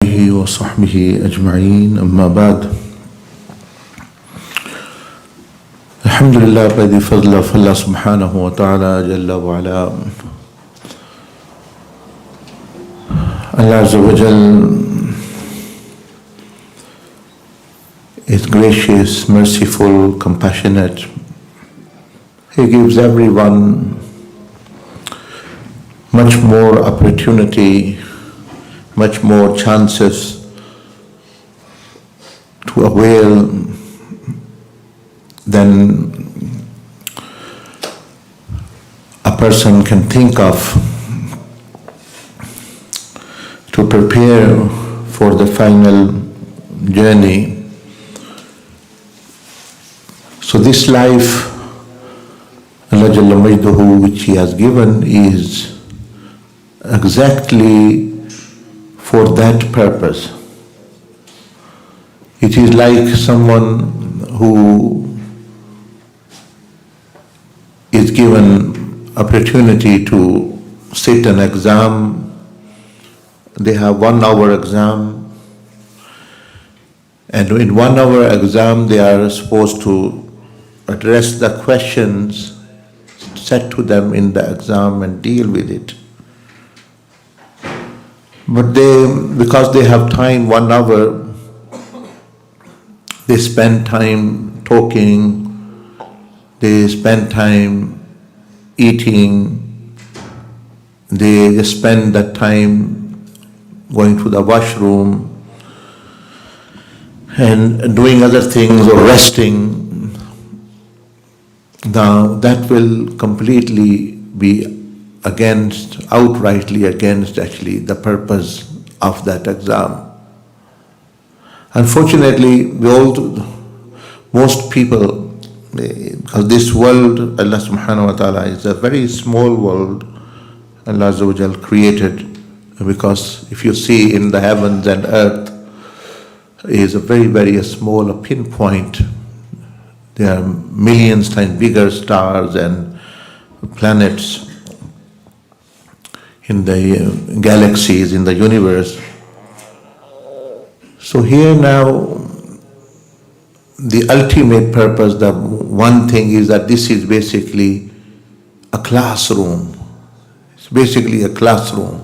آله وصحبه أجمعين أما بعد. Alhamdulillah, by the fadl of Allah subhanahu wa ta'ala jalla wa ala, Allah Azza wa Jal is gracious, merciful, compassionate. He gives everyone much more opportunity, much more chances to avail than a person can think of to prepare for the final journey. So this life, Allah Jalla Majduhu, which He has given, is exactly for that purpose. It is like someone who is given opportunity to sit an exam. They have 1 hour exam, and in 1 hour exam they are supposed to address the questions set to them in the exam and deal with it. But because they have time, 1 hour, they spend time talking, they spend time eating, they spend that time going to the washroom and doing other things or resting. Now that will completely be outrightly against actually the purpose of that exam. Unfortunately, most people, because this world, Allah subhanahu wa ta'ala, is a very small world Allah Azza wa Jal created, because if you see in the heavens and earth is a very, very small pinpoint. There are millions times bigger stars and planets in the galaxies, in the universe. So here now, the ultimate purpose, the one thing is that this is basically a classroom. It's basically a classroom.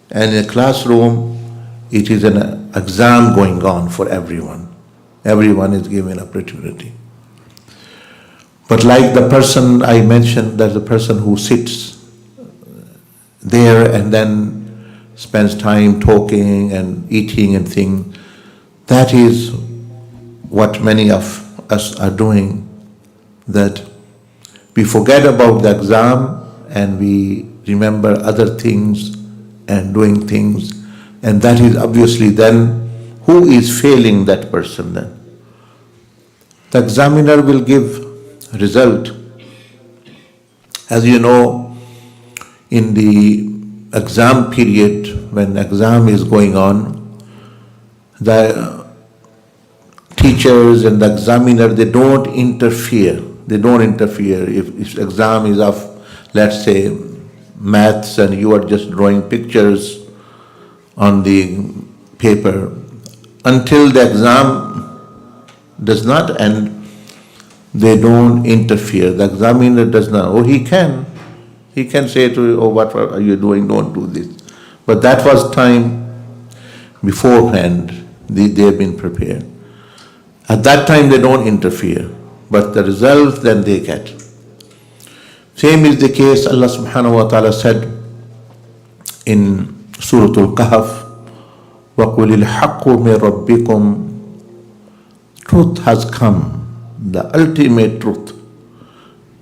And in a classroom, it is an exam going on for everyone. Everyone is given opportunity. But like the person I mentioned, there's a person who sits there and then spends time talking and eating and things. That is what many of us are doing, that we forget about the exam and we remember other things and doing things, and that is obviously then who is failing that person then. The examiner will give result. As you know, in the exam period, when exam is going on, the teachers and the examiner, they don't interfere. If exam is of, let's say, maths, and you are just drawing pictures on the paper, until the exam does not end, they don't interfere. The examiner does not. He can say to you, what are you doing? Don't do this. But that was time beforehand. They have been prepared. At that time they don't interfere, but the result then they get. Same is the case, Allah subhanahu wa ta'ala said in Surah Al-Kahf, وَقُلِ الْحَقُّ مِنْ رَبِّكُمْ. Truth has come, the ultimate truth.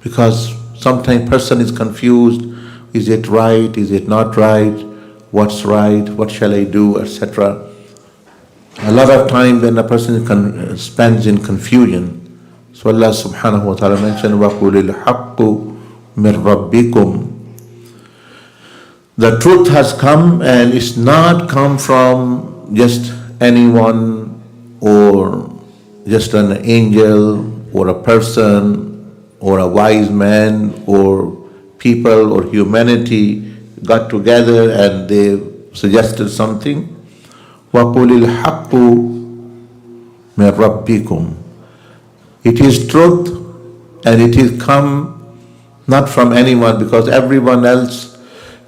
Because sometimes person is confused, is it right, is it not right, what's right, what shall I do, etc. A lot of time when a person spends in confusion. So Allah subhanahu wa ta'ala mentioned, وَقُلِ الْحَقُّ مِنْ رَبِّكُمْ. The truth has come, and it's not come from just anyone or just an angel or a person or a wise man or people or humanity got together and they suggested something. وَقُلِ الْحَقُّ مِنْ رَبِّكُمْ. It is truth, and it is come not from anyone, because anyone else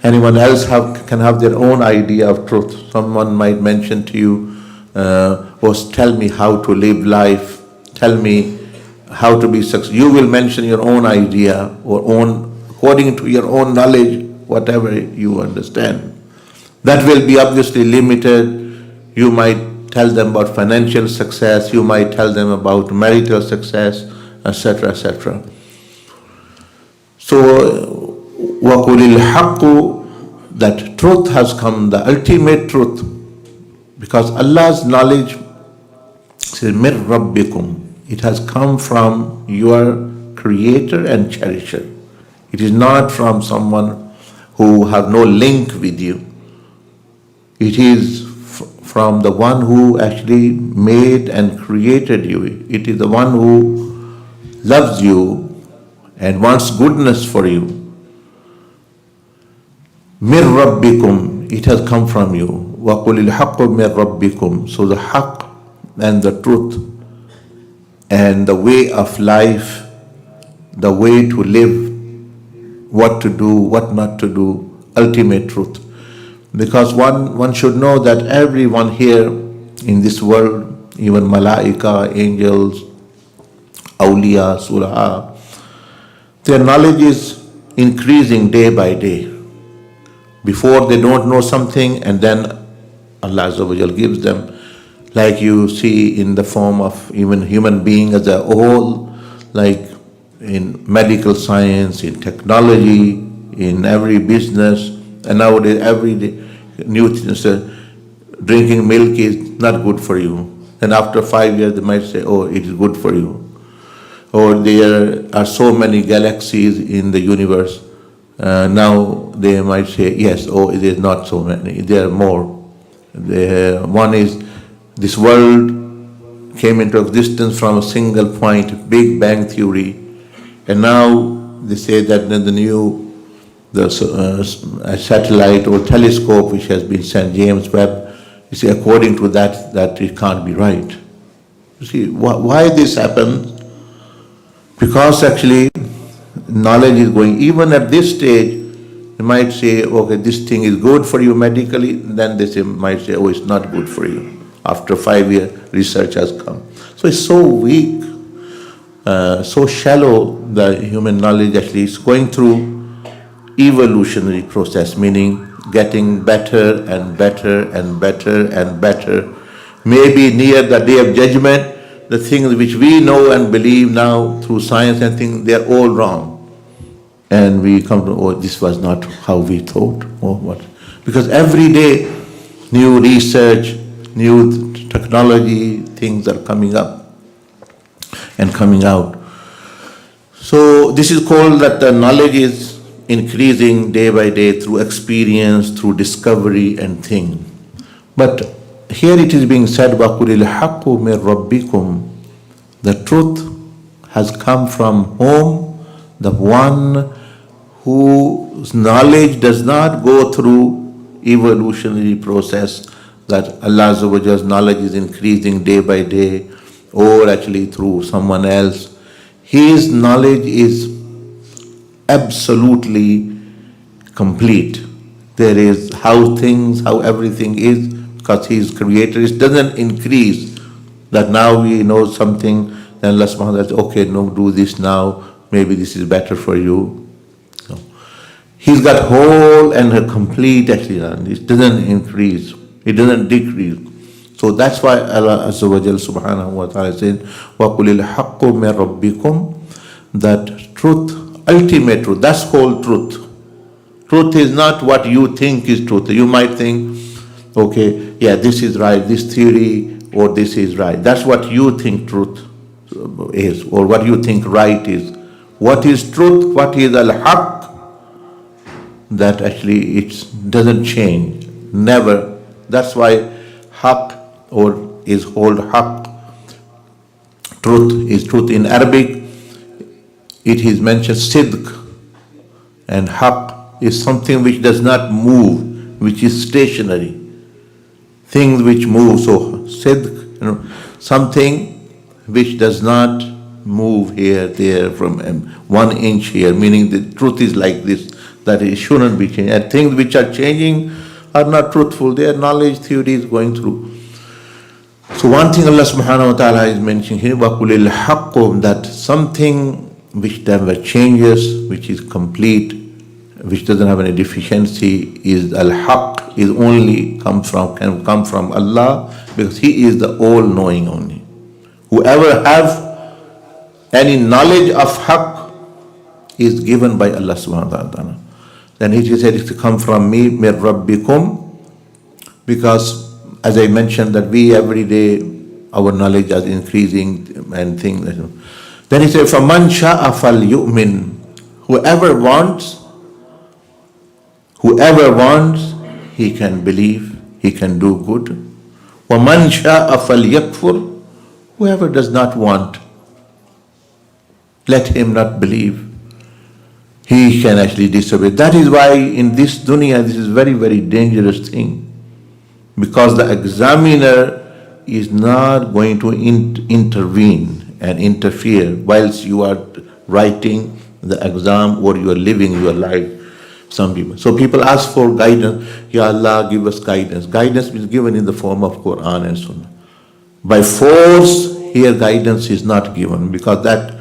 can have their own idea of truth. Someone might mention to you, or tell me how to live life, tell me how to be successful. You will mention your own idea, or according to your own knowledge, whatever you understand. That will be obviously limited. You might tell them about financial success, you might tell them about marital success, etc., etc. So, وَقُلِ الْحَقُّ, that truth has come, the ultimate truth, because Allah's knowledge says, مِنْ رَبِّكُمْ. It has come from your creator and cherisher. It is not from someone who have no link with you. It is from the one who actually made and created you. It is the one who loves you and wants goodness for you. مِنْ رَبِّكُمْ. It has come from you. وَقُلِ الْحَقُّ مِنْ رَبِّكُمْ. So the haqq and the truth and the way of life, the way to live, what to do, what not to do, ultimate truth. Because one should know that everyone here in this world, even malaika, angels, awliya, sulaha, their knowledge is increasing day by day. Before they don't know something, and then Allah Azza wa Jal gives them, like you see in the form of even human being as a whole, like in medical science, in technology, in every business, and nowadays every day, new things. Drinking milk is not good for you. And after 5 years, they might say, oh, it is good for you. Or there are so many galaxies in the universe. Now they might say, yes, oh, it is not so many. There are more. One is, this world came into existence from a single point, Big Bang Theory. And now they say that the new satellite or telescope which has been sent, James Webb, you see, according to that it can't be right. You see, why this happens? Because actually knowledge is going, even at this stage, you might say, okay, this thing is good for you medically, then they might say, oh, it's not good for you. After 5 years, research has come. So it's so weak, so shallow, the human knowledge actually is going through evolutionary process, meaning getting better and better and better and better. Maybe near the day of judgment, the things which we know and believe now through science and things, they are all wrong. And we come to, oh, this was not how we thought, or what? Because every day, new research, new technology, things are coming up and coming out. So this is called that the knowledge is increasing day by day through experience, through discovery and thing. But here it is being said, وَقُلِ الْحَقُّ مِنْ رَبِّكُمْ. The truth has come from whom? The one whose knowledge does not go through evolutionary process, that Allah Azza wa Jalla's knowledge is increasing day by day, or actually through someone else. His knowledge is absolutely complete. There is how everything is, because He is creator. It doesn't increase, that now we know something, then Allah subhanahu wa ta'ala says, okay, no, do this now, maybe this is better for you. No. He's got whole and a complete actually, it doesn't increase, it doesn't decrease. So that's why Allah Azza wa Jalla subhanahu wa ta'ala said, وَقُلِ الْحَقُّ مِنْ رَبِّكُمْ. That truth, ultimate truth, that's whole truth. Truth is not what you think is truth. You might think, okay, yeah, this is right, this theory, or this is right. That's what you think truth is, or what you think right is. What is truth? What is al-haq? That actually it doesn't change, never. That's why haq or is called haq. Truth is truth. In Arabic, it is mentioned sidq, and haq is something which does not move, which is stationary. things which move. So sidq, something which does not move here, there, from 1 inch here, meaning the truth is like this, that it shouldn't be changed. And things which are changing are not truthful. They are knowledge theories going through. So one thing Allah subhanahu wa ta'ala is mentioning here, وَقُلِ الْحَقُّ, that something which never changes, which is complete, which doesn't have any deficiency, is al-haq, is only can come from Allah, because He is the all-knowing only. Whoever have any knowledge of haq is given by Allah subhanahu wa ta'ala. Then He said it to come from me, mir rabbikum, because as I mentioned that we every day, our knowledge is increasing and things. Then He said, فَمَنْ شَاءَ فَلْيُؤْمِنْ, whoever wants, he can believe, he can do good. وَمَنْ شَاءَ فَلْيَكْفُرْ, whoever does not want, let him not believe. He can actually disobey. That is why in this dunya, this is very, very dangerous thing. Because the examiner is not going to intervene and interfere whilst you are writing the exam or you are living your life. Some people. So people ask for guidance. Ya Allah, give us guidance. Guidance is given in the form of Quran and Sunnah. By force, here guidance is not given, because that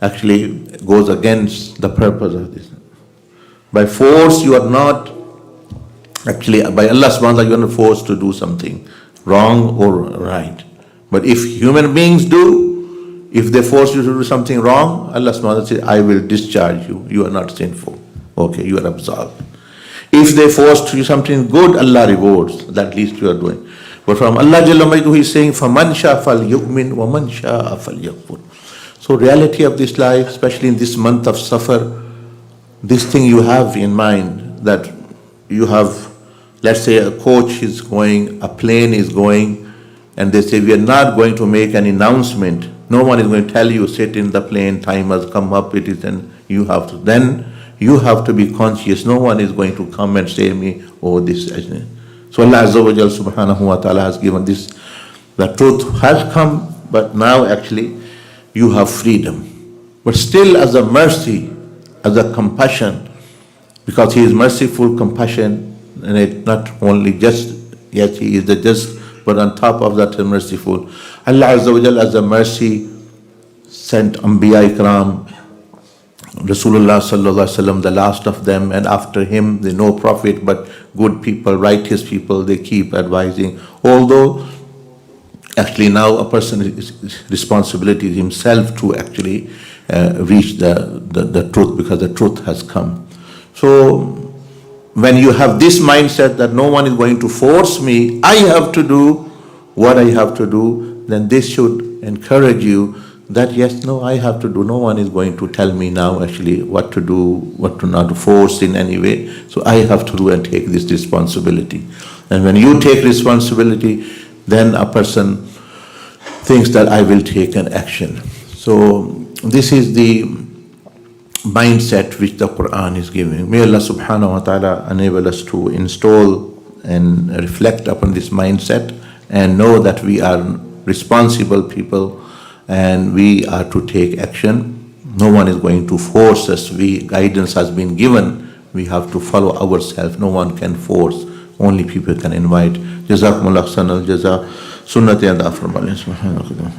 actually goes against the purpose of this. By force, you are not, actually, by Allah subhanahu wa ta'ala, you are not forced to do something wrong or right. But if human beings do, if they force you to do something wrong, Allah subhanahu wa ta'ala says, I will discharge you. You are not sinful. Okay, you are absolved. If they force you something good, Allah rewards. That at least you are doing. But from Allah Jalla Majduhu, He is saying, فَمَنْ شَاءَ فَلْيُؤْمِنْ وَمَنْ شَاءَ فَلْيَكْفُرْ. So reality of this life, especially in this month of Safar, this thing you have in mind, that you have, let's say a coach is going, a plane is going, and they say we are not going to make an announcement. No one is going to tell you, sit in the plane, time has come up, it is, and you have to. Then you have to be conscious. No one is going to come and say me, oh, this. So Allah Azza wa Jal subhanahu wa ta'ala has given this. The truth has come, but now actually you have freedom. But still as a mercy, as a compassion, because He is merciful, compassion, and it not only just, yes, He is the just, but on top of that is merciful. Allah Azza wa Jal as a mercy sent Anbiya Ikram, Rasulullah sallallahu alaihi wasallam, the last of them, and after him, there no prophet, but good people, righteous people, they keep advising. Although, actually now a person is responsibility himself to actually reach the truth, because the truth has come. So, when you have this mindset that no one is going to force me, I have to do what I have to do, then this should encourage you that yes, no, I have to do. No one is going to tell me now actually what to do, what to not force in any way. So I have to do and take this responsibility. And when you take responsibility, then a person thinks that I will take an action. So this is the mindset which the Quran is giving. May Allah subhanahu wa ta'ala enable us to install and reflect upon this mindset and know that we are responsible people and we are to take action. No one is going to force us. Guidance has been given. We have to follow ourselves. No one can force. Only people can invite. Jazakumullah ahsanal jaza. Sunnati and aframalin. Subhanakallah.